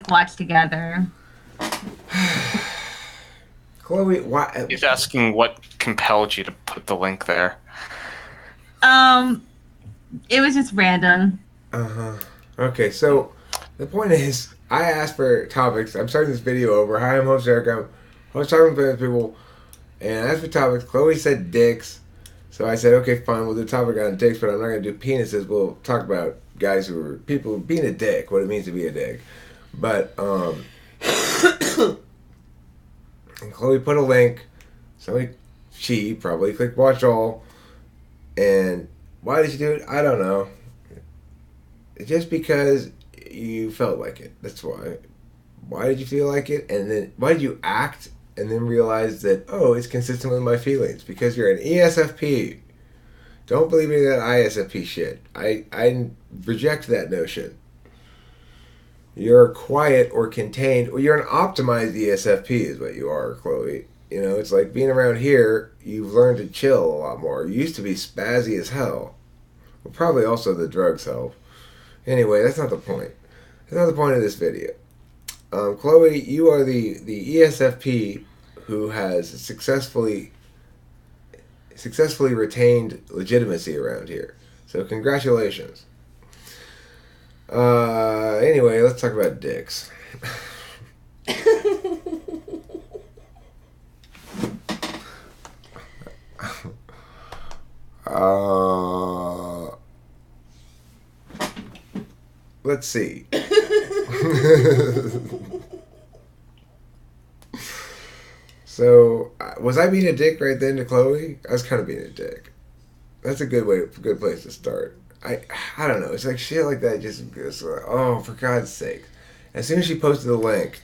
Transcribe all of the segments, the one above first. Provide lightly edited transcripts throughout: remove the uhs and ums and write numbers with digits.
watch together. Chloe, why? He's asking what compelled you to put the link there. Um, it was just random. Uh-huh. Okay, so the point is, I asked for topics. I'm starting this video over. Hi, I'm host Eric. I was talking to people, and I asked for topics. Chloe said dicks. So I said, okay, fine, we'll do a topic on dicks, but I'm not going to do penises. We'll talk about guys who are, people being a dick, what it means to be a dick. But, and Chloe put a link. She probably clicked watch all. And why did she do it? I don't know. Just because you felt like it. That's why. Why did you feel like it? And then why did you act and then realize that, oh, it's consistent with my feelings? Because you're an ESFP. Don't believe any of that ISFP shit. I reject that notion. You're quiet or contained, or you're an optimized ESFP is what you are, Chloe. You know, it's like being around here, you've learned to chill a lot more. You used to be spazzy as hell. Well, probably also the drugs help. Anyway, that's not the point. That's not the point of this video. Chloe, you are the ESFP who has successfully retained legitimacy around here. So congratulations. Anyway, let's talk about dicks. Let's see. So, was I being a dick right then to Chloe? I was kind of being a dick. That's a good place to start. I don't know. It's like shit like that just goes like, oh, for God's sake. As soon as she posted the link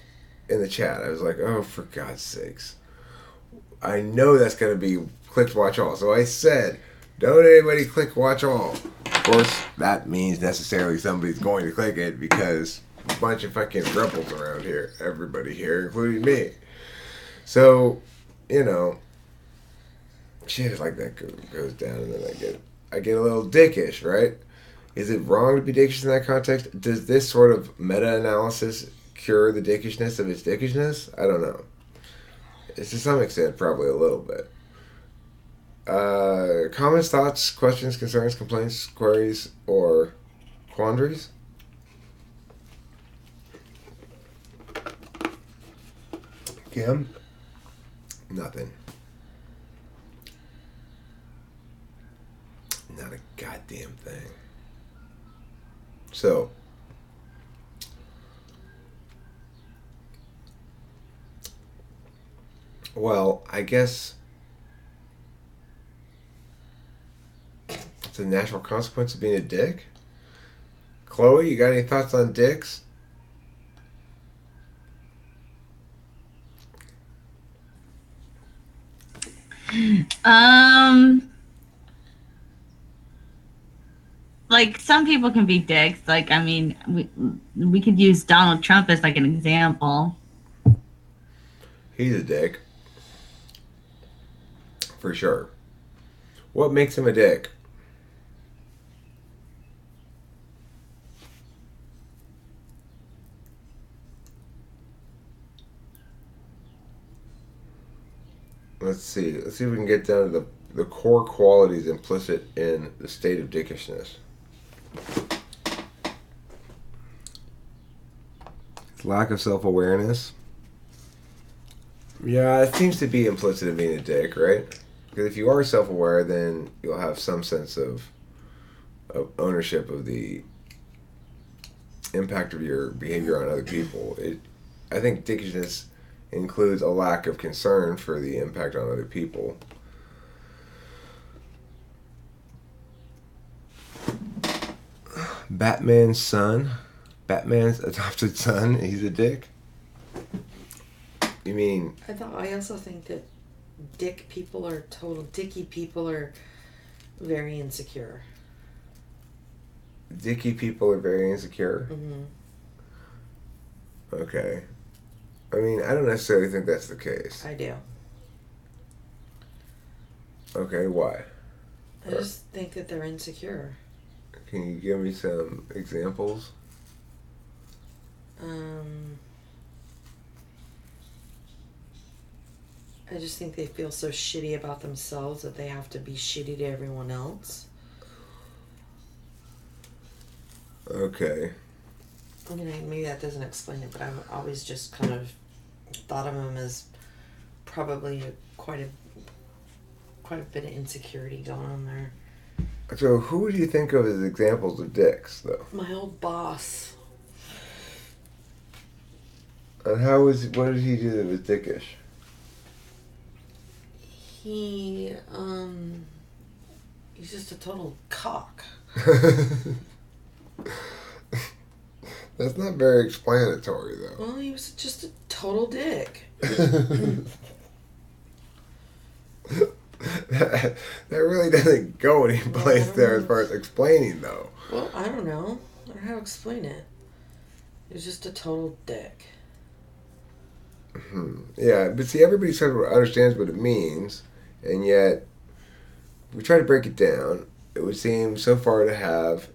in the chat, I was like, oh, for God's sakes. I know that's going to be click watch all. So I said, don't anybody click watch all. Of course, that means necessarily somebody's going to click it because a bunch of fucking rebels around here. Everybody here, including me. So, you know, shit like that goes down, and then I get a little dickish, right? Is it wrong to be dickish in that context? Does this sort of meta-analysis cure the dickishness of its dickishness? I don't know. It's to some extent, probably a little bit. Comments, thoughts, questions, concerns, complaints, queries, or quandaries? Kim? Nothing. Not a goddamn thing. So, well, I guess it's a natural consequence of being a dick. Chloe, you got any thoughts on dicks? Um, like some people can be dicks. Like, I mean, we could use Donald Trump as like an example. He's a dick. For sure. What makes him a dick? Let's see. Let's see if we can get down to the core qualities implicit in the state of dickishness. Lack of self-awareness. Yeah, it seems to be implicit in being a dick, right? Because if you are self-aware, then you'll have some sense of ownership of the impact of your behavior on other people. I think dickishness includes a lack of concern for the impact on other people. Batman's son, Batman's adopted son, he's a dick? You mean... I also think that dicky people are very insecure. Dicky people are very insecure? Mm-hmm. Okay. I mean, I don't necessarily think that's the case. I do. Okay, why? I just think that they're insecure. Can you give me some examples? Um, I just think they feel so shitty about themselves that they have to be shitty to everyone else. Okay. I mean, maybe that doesn't explain it, but I've always just kind of thought of them as probably quite a bit of insecurity going on there. So who would you think of as examples of dicks, though? My old boss. And what did he do that was dickish? He's just a total cock. That's not very explanatory, though. Well, he was just a total dick. That really doesn't go any place there as far as explaining, though. Well, I don't know. I don't know how to explain it. He was just a total dick. Yeah, but see, everybody sort of understands what it means, and yet we try to break it down. It would seem so far to have,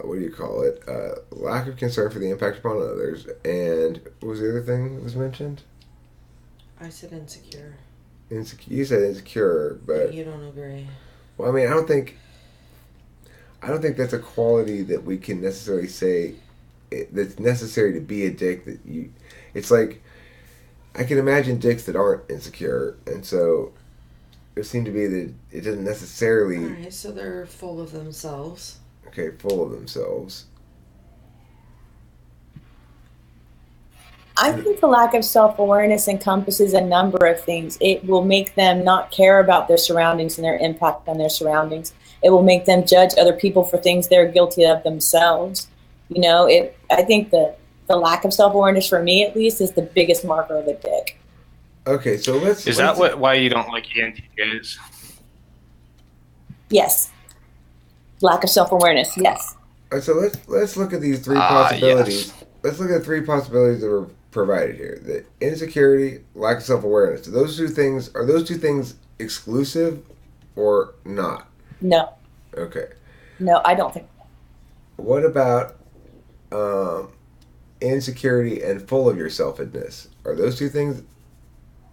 what do you call it, lack of concern for the impact upon others, and what was the other thing that was mentioned? I said insecure. You said insecure, but You don't agree. well, I mean, I don't think that's a quality that we can necessarily say that's necessary to be a dick. It's like I can imagine dicks that aren't insecure, and so it seemed to be that it doesn't necessarily. Alright, so they're full of themselves. Okay, full of themselves. I think the lack of self-awareness encompasses a number of things. It will make them not care about their surroundings and their impact on their surroundings. It will make them judge other people for things they're guilty of themselves. You know, I think the lack of self-awareness, for me at least, is the biggest marker of a dick. Okay, so let's. Is that why you don't like ENTJs? Yes. Lack of self-awareness, yes. So let's look at these three possibilities. Yes. Let's look at three possibilities that were provided here: the insecurity, lack of self-awareness. Are those two things exclusive or not? No. Okay. No, I don't think. What about insecurity and full of yourselfedness? Are those two things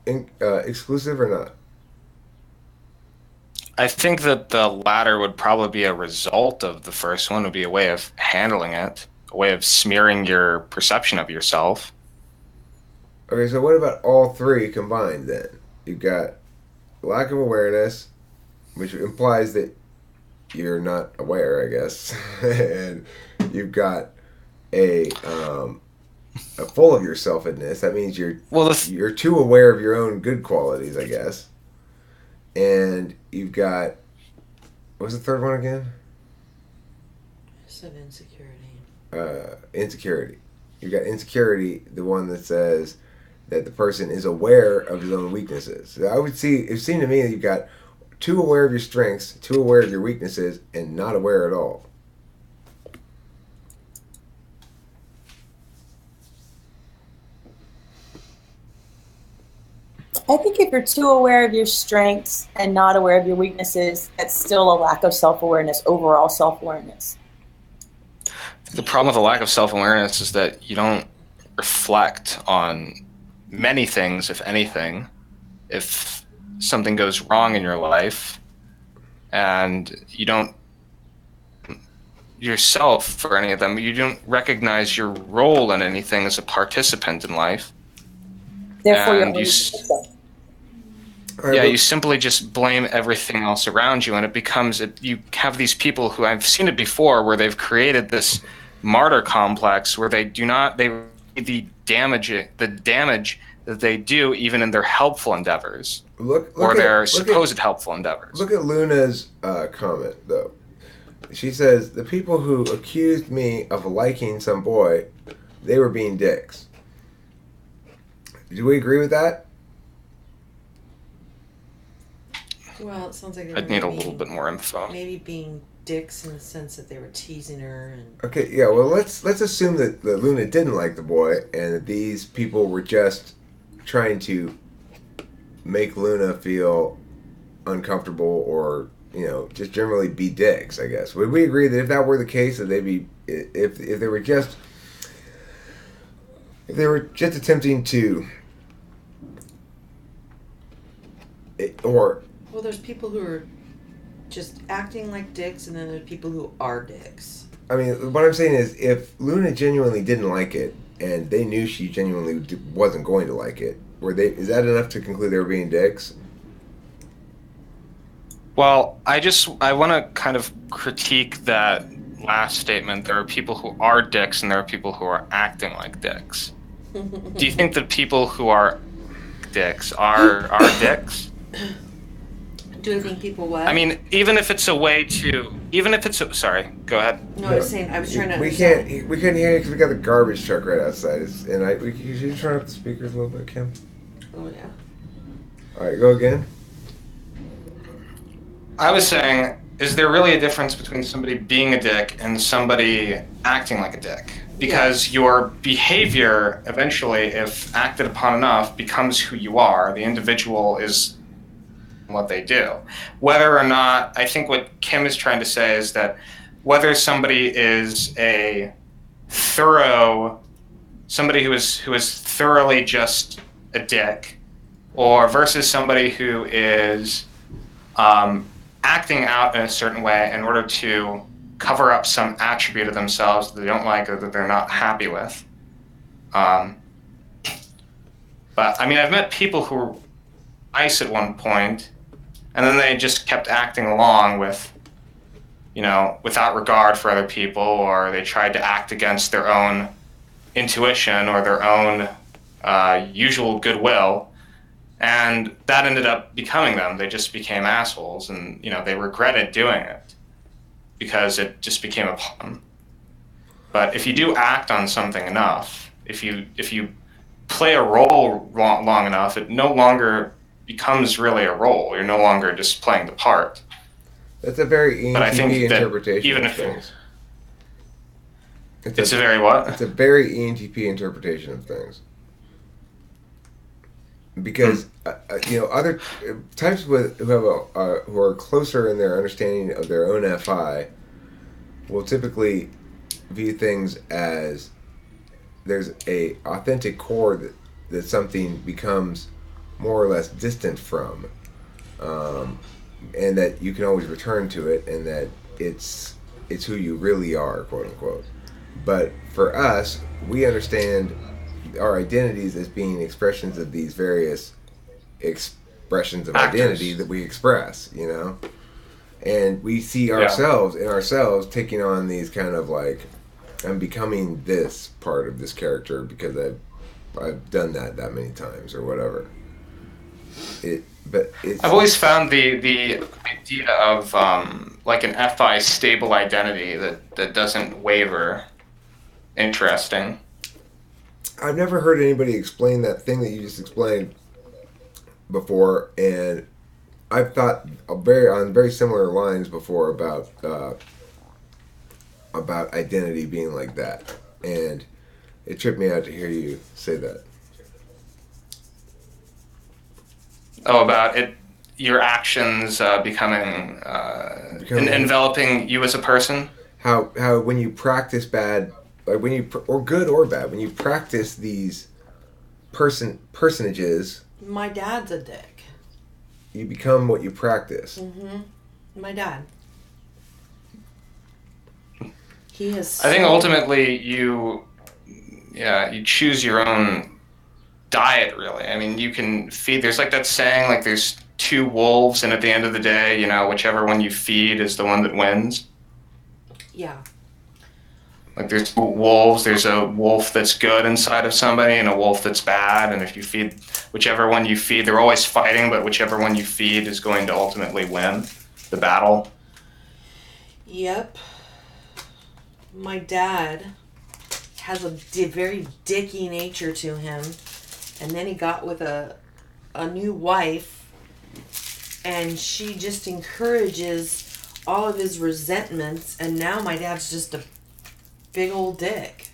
exclusive or not? I think that the latter would probably be a result of the first one, would be a way of handling it, a way of smearing your perception of yourself. Okay, so what about all three combined then? You've got lack of awareness, which implies that you're not aware, I guess, and you've got a full of yourselfedness. That means you're too aware of your own good qualities, I guess. And you've got, what's the third one again? I said insecurity. Insecurity. You've got insecurity, the one that says that the person is aware of his own weaknesses. So it seemed to me that you've got too aware of your strengths, too aware of your weaknesses, and not aware at all. I think if you're too aware of your strengths and not aware of your weaknesses, that's still a lack of self-awareness, overall self-awareness. The problem with the lack of self-awareness is that you don't reflect on many things, if anything. If something goes wrong in your life and you don't yourself for any of them, you don't recognize your role in anything as a participant in life. Therefore, And you simply just blame everything else around you, and it becomes you have these people who, I've seen it before, where they've created this martyr complex where they the damage that they do even in their helpful endeavors or their supposed helpful endeavors. Look at Luna's comment though. She says the people who accused me of liking some boy, they were being dicks. Do we agree with that? Well, it sounds like they I'd need a little bit more info. Maybe being dicks in the sense that they were teasing her and. Okay, yeah. Well, let's assume that Luna didn't like the boy, and that these people were just trying to make Luna feel uncomfortable, or just generally be dicks. I guess. Would we agree that if that were the case, that they'd be if they were just attempting to Or Well, there's people who are just acting like dicks, and then there's people who are dicks. I mean, what I'm saying is, if Luna genuinely didn't like it, and they knew she genuinely wasn't going to like it, is that enough to conclude they were being dicks? Well, I want to kind of critique that last statement. There are people who are dicks and there are people who are acting like dicks. Do you think that people who are dicks are dicks? Do I think people what? I mean, even if it's sorry, go ahead. No, I was saying, I was trying to We understand. we couldn't hear you because we got the garbage truck right outside. Could you turn up the speakers a little bit, Kim? Oh, yeah. All right, go again. I was saying, is there really a difference between somebody being a dick and somebody acting like a dick? Because your behavior, eventually, if acted upon enough, becomes who you are. The individual is what they do. Whether or not, I think what Kim is trying to say is that whether somebody is somebody who is thoroughly just a dick, or versus somebody who is acting out in a certain way in order to cover up some attribute of themselves that they don't like or that they're not happy with. But I mean, I've met people who were nice at one point, and then they just kept acting along with, without regard for other people, or they tried to act against their own intuition or their own usual goodwill. And that ended up becoming them. They just became assholes, and they regretted doing it because it just became a problem. But if you do act on something enough, if you play a role long enough, it no longer becomes really a role. You're no longer just playing the part. That's a very But I think ENTP that interpretation even of if things. it's a very what? It's a very ENTP interpretation of things. Because other types who are closer in their understanding of their own FI will typically view things as there's a authentic core that something becomes more or less distant from, and that you can always return to it, and that it's who you really are, quote unquote. But for us, we understand our identities as being expressions of these various expressions of identity that we express, and we see ourselves taking on these kind of like, I'm becoming this part of this character because I've done that many times or whatever. I've always found the idea of like an FI stable identity that doesn't waver interesting. I've never heard anybody explain that thing that you just explained before, and I've thought on very similar lines before about identity being like that, and it tripped me out to hear you say that. Oh, about it, your actions becoming enveloping you as a person. How when you practice bad, like or good or bad, when you practice these personages, My dad's a dick. you become what you practice. Mm-hmm. My dad. He is. I think ultimately you choose your own diet, really. I mean, you can feed. There's like that saying, like there's two wolves, and at the end of the day, whichever one you feed is the one that wins. Yeah. Like there's wolves. There's a wolf that's good inside of somebody and a wolf that's bad. And if you feed whichever one you feed, they're always fighting, but whichever one you feed is going to ultimately win the battle. Yep. My dad has a very dicky nature to him, and then he got with a new wife, and she just encourages all of his resentments, and now my dad's just a big old dick.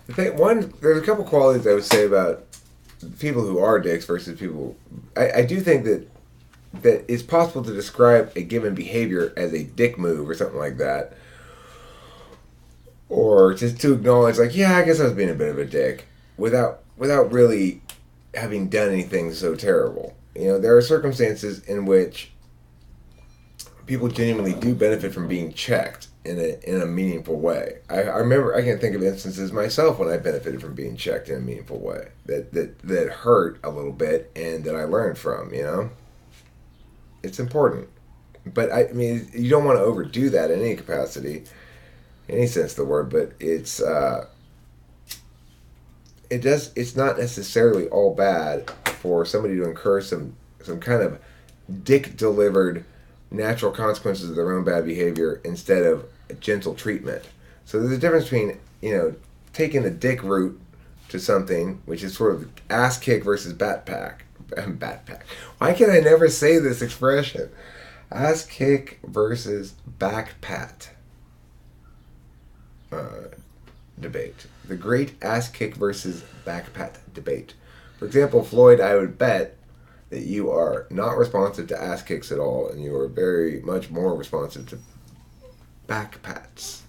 There's a couple qualities I would say about people who are dicks versus people. I do think that it's possible to describe a given behavior as a dick move or something like that, or just to acknowledge, like, yeah, I guess I was being a bit of a dick, without really having done anything so terrible. You know, there are circumstances in which people genuinely do benefit from being checked in a meaningful way. I remember, I can think of instances myself when I benefited from being checked in a meaningful way that hurt a little bit and that I learned from, you know? It's important. But I mean, you don't want to overdo that in any capacity, in any sense of the word, but it's not necessarily all bad for somebody to incur some kind of dick delivered natural consequences of their own bad behavior instead of gentle treatment. So there's a difference between, you know, taking the dick route to something, which is sort of ass kick versus bat pack. Why can I never say this expression? Ass kick versus back pat debate. The great ass kick versus back pat debate. For example, Floyd, I would bet that you are not responsive to ass kicks at all, and you are very much more responsive to back pats.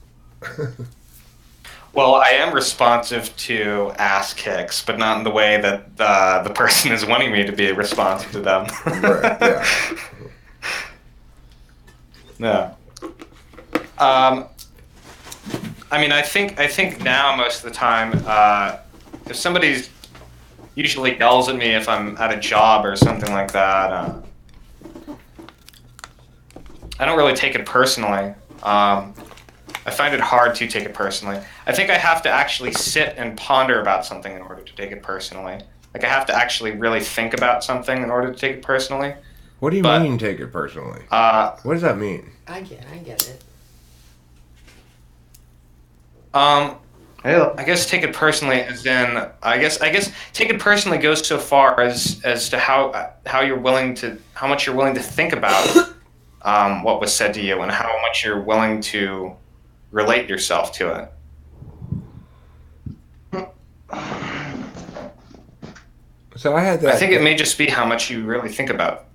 Well, I am responsive to ass kicks, but not in the way that the person is wanting me to be responsive to them. Right, yeah. No. I mean, I think now most of the time, if somebody's usually yells at me if I'm at a job or something like that, I don't really take it personally. I find it hard to take it personally. I think I have to actually sit and ponder about something in order to take it personally. Like, I have to actually really think about something in order to take it personally. What do you mean take it personally? What does that mean? I get it. I guess take it personally as in I guess take it personally goes so far as to how much you're willing to think about what was said to you and how much you're willing to relate yourself to it. So I had that. I think it may just be how much you really think about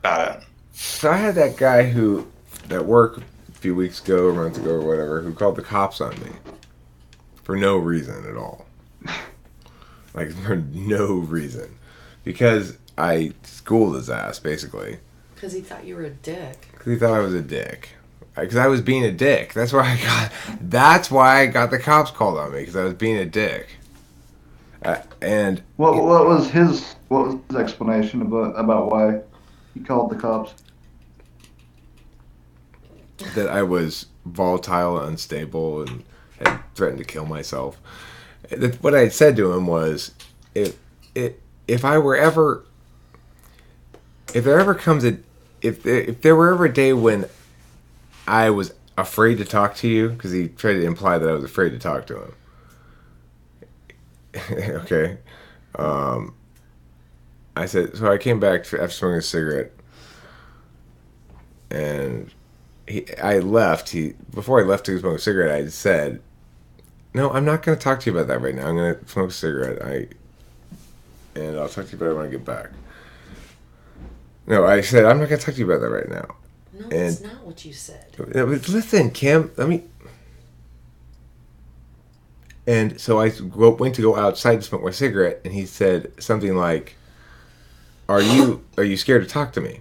it. So I had that guy who at work a few weeks ago, or months ago, or whatever, who called the cops on me for no reason at all. Like, for no reason, because I schooled his ass basically. Because he thought you were a dick. Because he thought I was a dick. Because I was being a dick. That's why I got the cops called on me, because I was being a dick. And what was his explanation about why he called the cops? That I was volatile, unstable, and had threatened to kill myself. What I had said to him was, if there were ever a day when I was afraid to talk to you, because he tried to imply that I was afraid to talk to him. Okay. I said, so I came back after smoking a cigarette, and I left. Before I left to smoke a cigarette, I said, no, I'm not going to talk to you about that right now. I'm going to smoke a cigarette. And I'll talk to you about it when I get back. No, I said, I'm not going to talk to you about that right now. No, that's not what you said. Listen, Kim, And so I went to go outside to smoke my cigarette, and he said something like, are you scared to talk to me?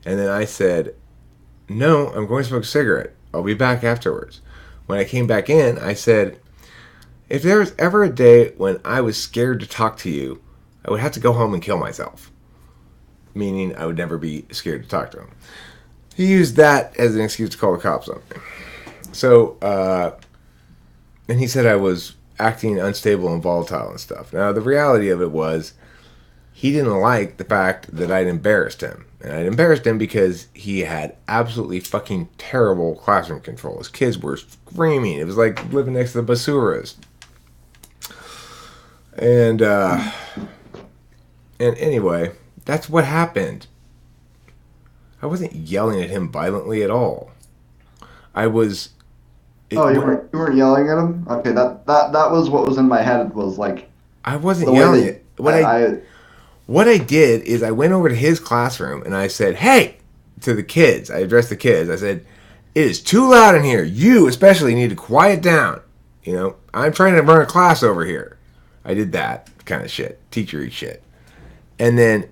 And then I said, no, I'm going to smoke a cigarette. I'll be back afterwards. When I came back in, I said, if there was ever a day when I was scared to talk to you, I would have to go home and kill myself. Meaning I would never be scared to talk to him. He used that as an excuse to call the cops on me. So, and he said I was acting unstable and volatile and stuff. Now, the reality of it was, he didn't like the fact that I'd embarrassed him. And I'd embarrassed him because he had absolutely fucking terrible classroom control. His kids were screaming. It was like living next to the basuras. And anyway, that's what happened. I wasn't yelling at him violently at all. I was... you weren't yelling at him? Okay, that was what was in my head, was like... I wasn't yelling at... What I did is I went over to his classroom and I said, hey, to the kids. I addressed the kids. I said, it is too loud in here. You especially need to quiet down. You know, I'm trying to run a class over here. I did that kind of shit. Teachery shit. And then,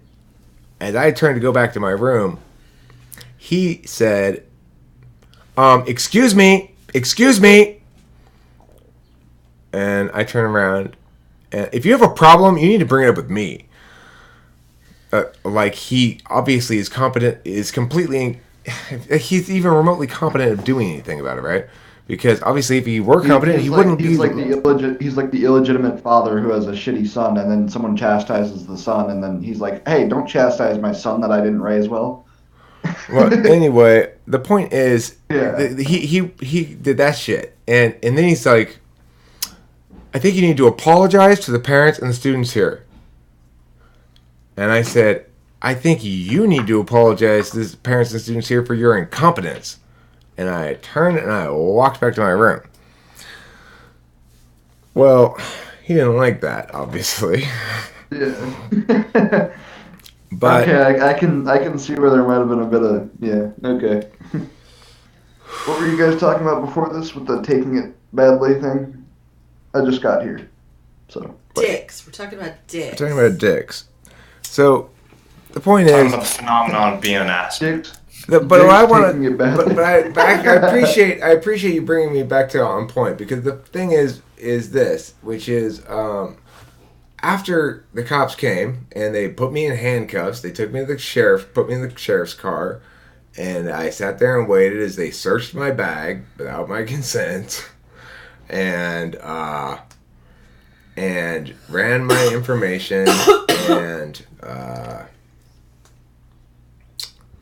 as I turned to go back to my room, he said, excuse me. And I turn around, and if you have a problem, you need to bring it up with me. Like, he obviously is competent, is completely, he's even remotely competent of doing anything about it, right? Because obviously, if he were competent, he wouldn't be. He's like the illegitimate father who has a shitty son, and then someone chastises the son, and then he's like, "Hey, don't chastise my son that I didn't raise well." Well, anyway, the point is, Yeah. he did that shit, and then he's like, I think you need to apologize to the parents and the students here. And I said, I think you need to apologize to the parents and students here for your incompetence. And I turned and I walked back to my room. Well, he didn't like that, obviously. Yeah. But okay, I can see where there might have been a bit of okay. What were you guys talking about before this with the taking it badly thing? I just got here, so. Dicks. We're talking about dicks. we're talking about dicks. So the point is, the phenomenon of being an ass. Dicks. but what I want taking to, it badly. but I appreciate you bringing me back to on point, because the thing is this, which is after the cops came and they put me in handcuffs, they took me to the sheriff, put me in the sheriff's car, and I sat there and waited as they searched my bag without my consent, and ran my information and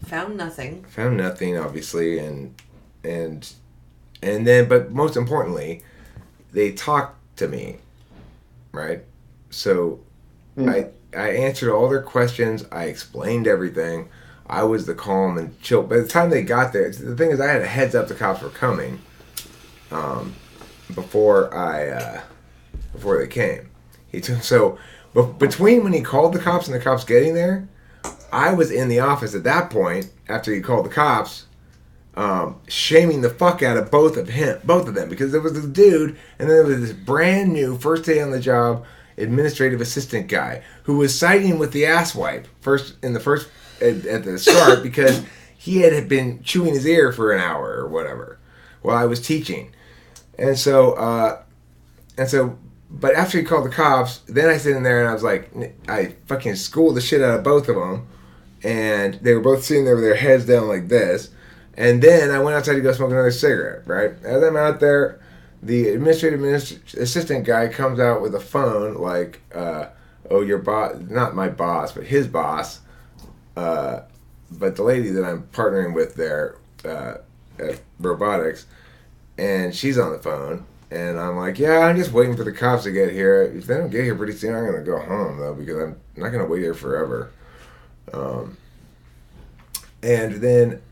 Found nothing. found nothing, obviously, and then, but most importantly, they talked to me, right? So I answered all their questions. I explained everything. I was the calm and chill. By the time they got there, the thing is, I had a heads up the cops were coming before they came. Between when he called the cops and the cops getting there, I was in the office at that point after he called the cops, shaming the fuck out of both of them, because there was this dude and then there was this brand new first day on the job administrative assistant guy who was siding with the asswipe at the start because he had been chewing his ear for an hour or whatever while I was teaching, and so but after he called the cops, then I sit in there and I was like, I fucking schooled the shit out of both of them, and they were both sitting there with their heads down like this. And then I went outside to go smoke another cigarette, right? As I'm out there, the administrative assistant guy comes out with a phone like, your boss, not my boss, but his boss, but the lady that I'm partnering with there at robotics, and she's on the phone. And I'm like, yeah, I'm just waiting for the cops to get here. If they don't get here pretty soon, I'm going to go home, though, because I'm not going to wait here forever. And then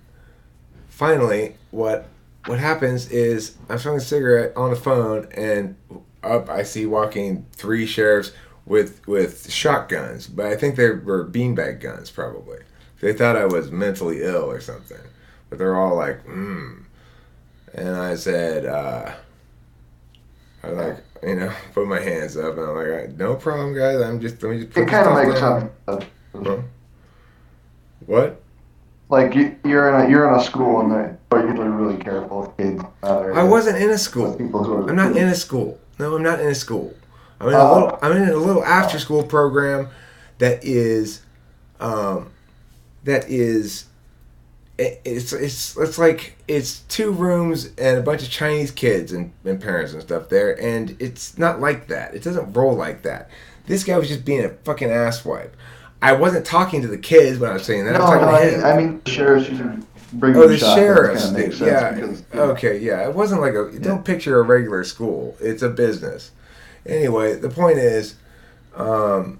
finally, what happens is I'm smoking a cigarette on the phone, and up I see walking 3 sheriffs with shotguns. But I think they were beanbag guns, probably. They thought I was mentally ill or something. But they're all like, And I said, I put my hands up, and I'm like, no problem, guys. Let me just put It kind of makes sense. Huh? What? Like you're in a school and they're usually really careful with kids. I wasn't in a school. I'm not in a school. No, I'm not in a school. I'm in a little after school program that is it's like it's 2 rooms and a bunch of Chinese kids and parents and stuff there, and it's not like that. It doesn't roll like that. This guy was just being a fucking asswipe. I wasn't talking to the kids when I was saying that. I mean, the sheriffs usually bring the sheriffs. Kind of makes yeah. Because, okay. Yeah. It wasn't like don't picture a regular school. It's a business. Anyway, the point is, the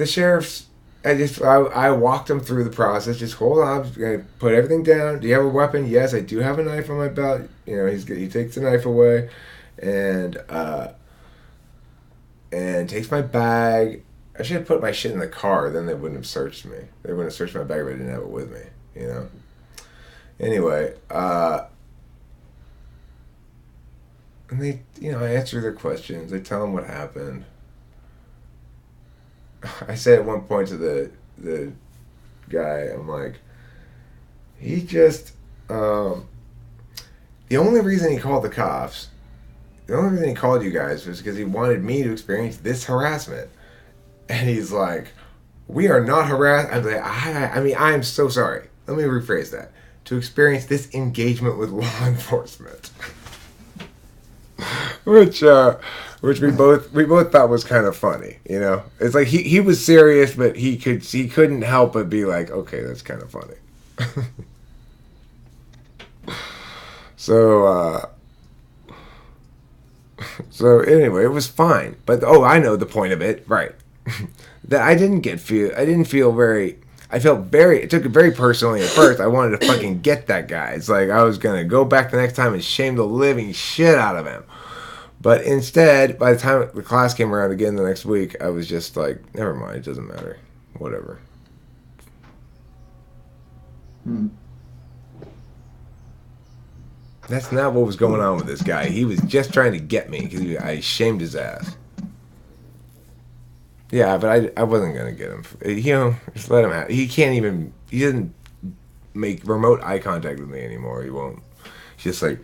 sheriffs. I walked them through the process. Just hold on. I'm gonna put everything down. Do you have a weapon? Yes, I do have a knife on my belt. He takes the knife away, and takes my bag. I should have put my shit in the car. Then they wouldn't have searched me. They wouldn't have searched my bag if I didn't have it with me. Anyway, and they, I answer their questions. I tell them what happened. I said at one point to the guy, I'm like, he just the only reason he called the cops, the only reason he called you guys was because he wanted me to experience this harassment. And he's like, we are not harassed. I'm like, I mean, I am so sorry. Let me rephrase that. To experience this engagement with law enforcement. which we both thought was kind of funny, you know. It's like he was serious, but he couldn't help but be like, okay, that's kind of funny. So anyway, it was fine. But I know the point of it, right? That I didn't feel very. I felt very. It took it very personally at first. I wanted to fucking get that guy. It's like I was gonna go back the next time and shame the living shit out of him. But instead, by the time the class came around again the next week, I was just like, never mind. It doesn't matter. Whatever. That's not what was going on with this guy. He was just trying to get me because I shamed his ass. Yeah, but I wasn't going to get him. You know, just let him have. He doesn't make remote eye contact with me anymore. He won't. He's just like,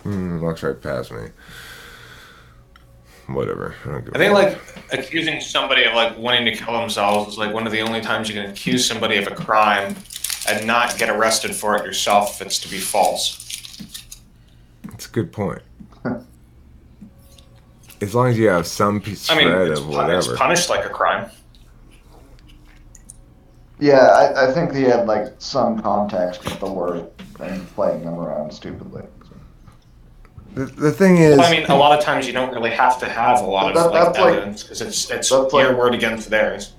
walks right past me. Whatever. I think like accusing somebody of like wanting to kill themselves is like one of the only times you can accuse somebody of a crime and not get arrested for it yourself if it's to be false. That's a good point. As long as you have some shred of whatever. It's punished like a crime. Yeah, I think he had like some context with the word and playing them around stupidly. The thing is, well, I mean, a lot of times you don't really have to have a lot of evidence because it's your word against theirs.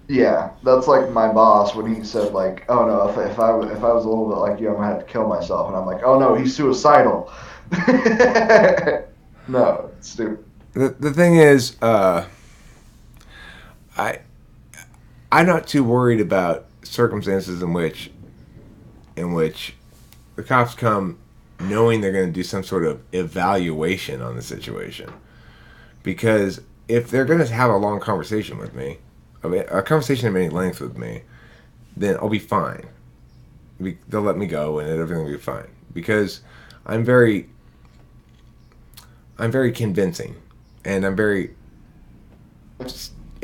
Yeah, that's like my boss when he said like, "Oh no, if I was a little bit like you, I'm gonna have to kill myself," and I'm like, "Oh no, he's suicidal." No, it's stupid. The thing is, I'm not too worried about circumstances in which the cops come knowing they're going to do some sort of evaluation on the situation. Because if they're going to have a long conversation with me, a conversation of any length with me, then I'll be fine. They'll let me go and everything will be fine. Because I'm very convincing. And I'm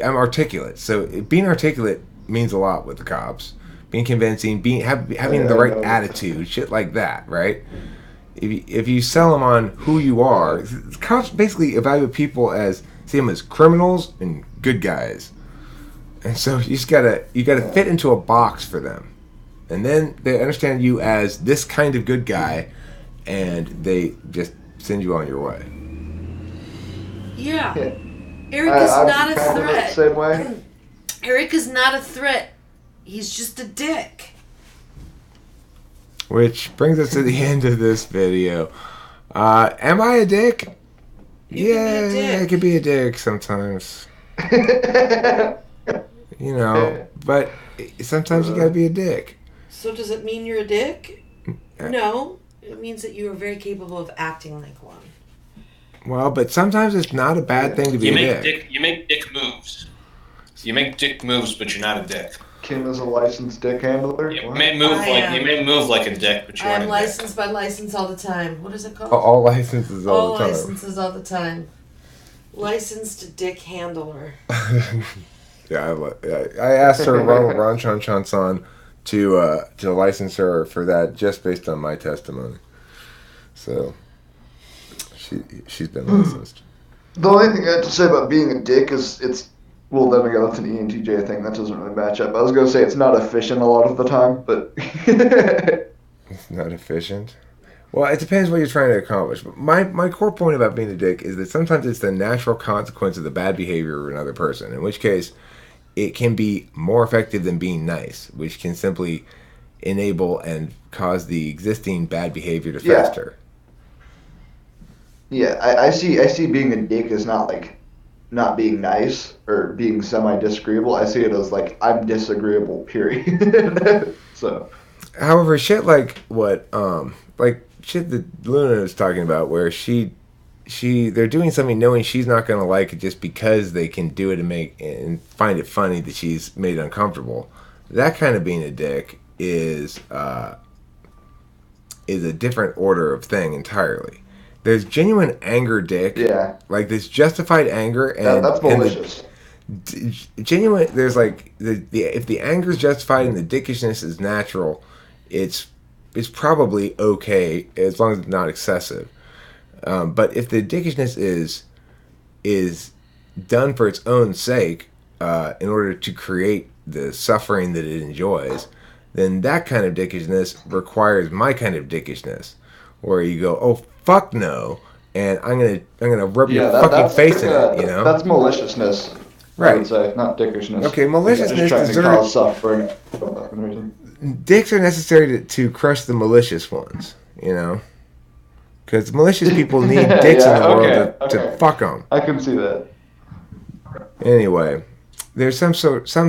articulate. So being articulate means a lot with the cops. Being convincing, having the right attitude, shit like that, right? If you sell them on who you are, cops basically evaluate people see them as criminals and good guys, and so you gotta fit into a box for them, and then they understand you as this kind of good guy, and they just send you on your way. Yeah, Eric is not a threat. Same way. Eric is not a threat. He's just a dick. Which brings us to the end of this video. Am I a dick? Yeah, I could be a dick sometimes. You know, but sometimes you gotta be a dick. So does it mean you're a dick? No. It means that you are very capable of acting like one. Well, but sometimes it's not a bad thing to be a dick. You make dick moves. You make dick moves, but you're not a dick. Kim is a licensed dick handler. You may move like a dick, but you aren't a dick. I'm licensed by license all the time. What is it called? All licenses all the time. All licenses all the time. Licensed dick handler. Yeah, I asked her Ron Chan to license her for that just based on my testimony. So she's been licensed. The only thing I have to say about being a dick is well, then again, that's an ENTJ thing. That doesn't really match up. I was going to say it's not efficient a lot of the time, but... It's not efficient? Well, it depends what you're trying to accomplish. But my core point about being a dick is that sometimes it's the natural consequence of the bad behavior of another person, in which case it can be more effective than being nice, which can simply enable and cause the existing bad behavior to fester. Yeah, I see being a dick as not like not being nice or being semi-disagreeable. I see it as like I'm disagreeable, period. So, however, shit like what shit that Luna is talking about, where she they're doing something knowing she's not going to like it just because they can do it and find it funny that she's made uncomfortable. That kind of being a dick is a different order of thing entirely. There's genuine anger dick, Yeah, like this justified anger, and that's malicious. Genuine. There's like if the anger is justified and the dickishness is natural, it's probably okay as long as it's not excessive. But if the dickishness is done for its own sake, in order to create the suffering that it enjoys, then that kind of dickishness requires my kind of dickishness, where you go, oh fuck no, and I'm gonna rub Yeah, your that, fucking that's face like in it, you know? that's maliciousness. I Right. would say, not dickishness. Okay, Just maliciousness trying to deserves. cause suffering. For no fucking reason. Dicks are necessary to crush the malicious ones, you know? Because malicious people need dicks in Yeah, the world okay, to okay. fuck them. I can see that. Anyway, there's some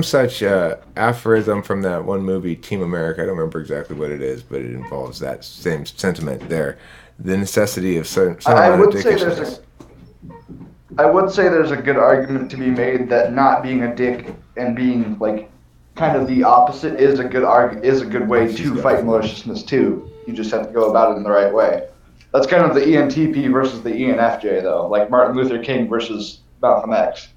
such aphorism from that one movie, Team America. I don't remember exactly what it is, but it involves that same sentiment there. The necessity of some I amount of would say dickishness. I would say there's a good argument to be made that not being a dick and being like kind of the opposite is a good way to fight maliciousness too. You just have to go about it in the right way. That's kind of the ENTP versus the ENFJ though, like Martin Luther King versus Malcolm X.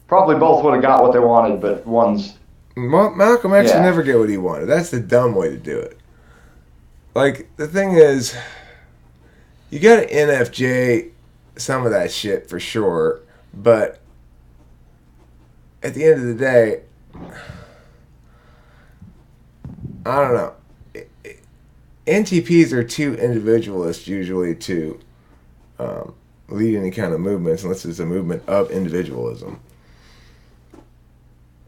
Probably both would have got what they wanted, but one's Malcolm X would Yeah. never get what he wanted. That's the dumb way to do it. Like, the thing is, you gotta NFJ some of that shit for sure, but at the end of the day, I don't know. NTPs are too individualist usually to lead any kind of movements unless it's a movement of individualism.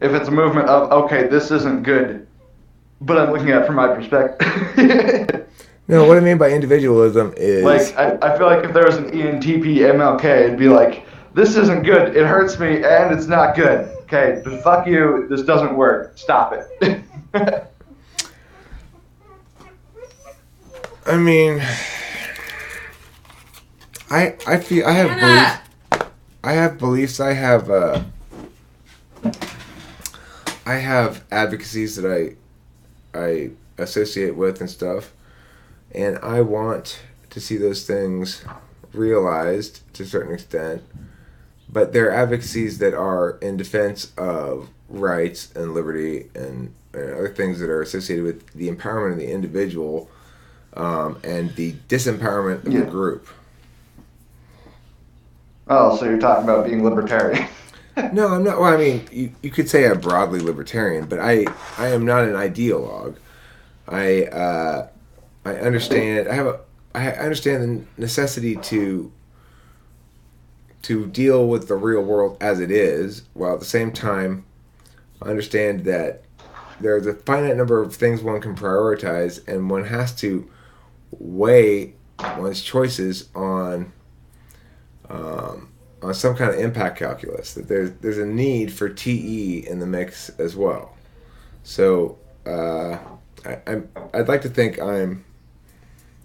if it's a movement of okay, this isn't good, but I'm looking at it from my perspective. No, what I mean by individualism is Like, I feel like if there was an ENTP MLK, it'd be like, this isn't good, it hurts me, and it's not good. Okay, but fuck you, this doesn't work. Stop it. I mean, I feel I have beliefs. I have beliefs. I have advocacies that I associate with and stuff, and I want to see those things realized to a certain extent. But there are advocacies that are in defense of rights and liberty and other things that are associated with the empowerment of the individual and the disempowerment of the group. Oh, so you're talking about being libertarian. No, I'm not. Well, I mean, you could say I'm broadly libertarian, but I am not an ideologue. I understand. I understand the necessity to deal with the real world as it is, while at the same time understand that there's a finite number of things one can prioritize, and one has to weigh one's choices on some kind of impact calculus. That there's a need for TE in the mix as well. So I'd like to think I'm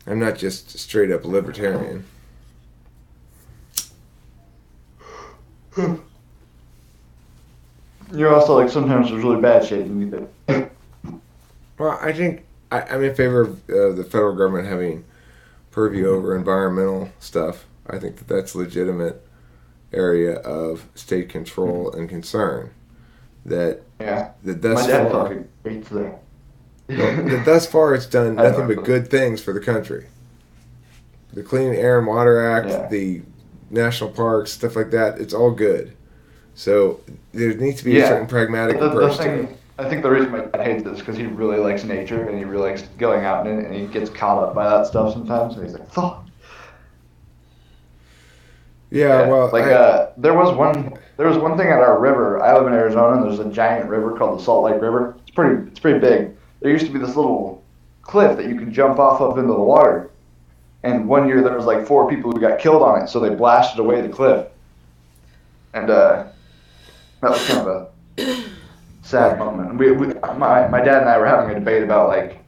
not just straight up libertarian. You're also like, sometimes there's really bad shit in you. Well, I think I'm in favor of the federal government having purview over environmental stuff. I think that's a legitimate area of state control and concern. That Yeah. thus My dad far, fucking hates that. that thus far it's done I nothing know. but good things for the country. The Clean Air and Water Act, Yeah. the national parks, stuff like that, it's all good. So there needs to be a Yeah. certain pragmatic The approach to it. thing, I think the reason my dad hates it is because he really likes nature and he really likes going out in it, and he gets caught up by that stuff sometimes. And he's like, "Fuck." Yeah, well, like there was one thing at our river. I live in Arizona, and there's a giant river called the Salt Lake River. It's pretty big. There used to be this little cliff that you could jump off of into the water. And one year there was like 4 people who got killed on it, so they blasted away the cliff. And that was kind of a sad moment. My dad and I were having a debate about like,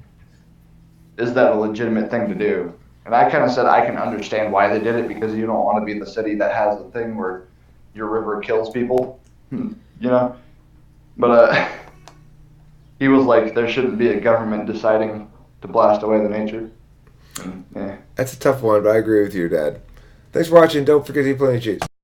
is that a legitimate thing to do? And I kind of said I can understand why they did it, because you don't want to be the city that has the thing where your river kills people, you know. But he was like, there shouldn't be a government deciding to blast away the nature. And, yeah. That's a tough one, but I agree with you, Dad. Thanks for watching. Don't forget to eat plenty of cheese.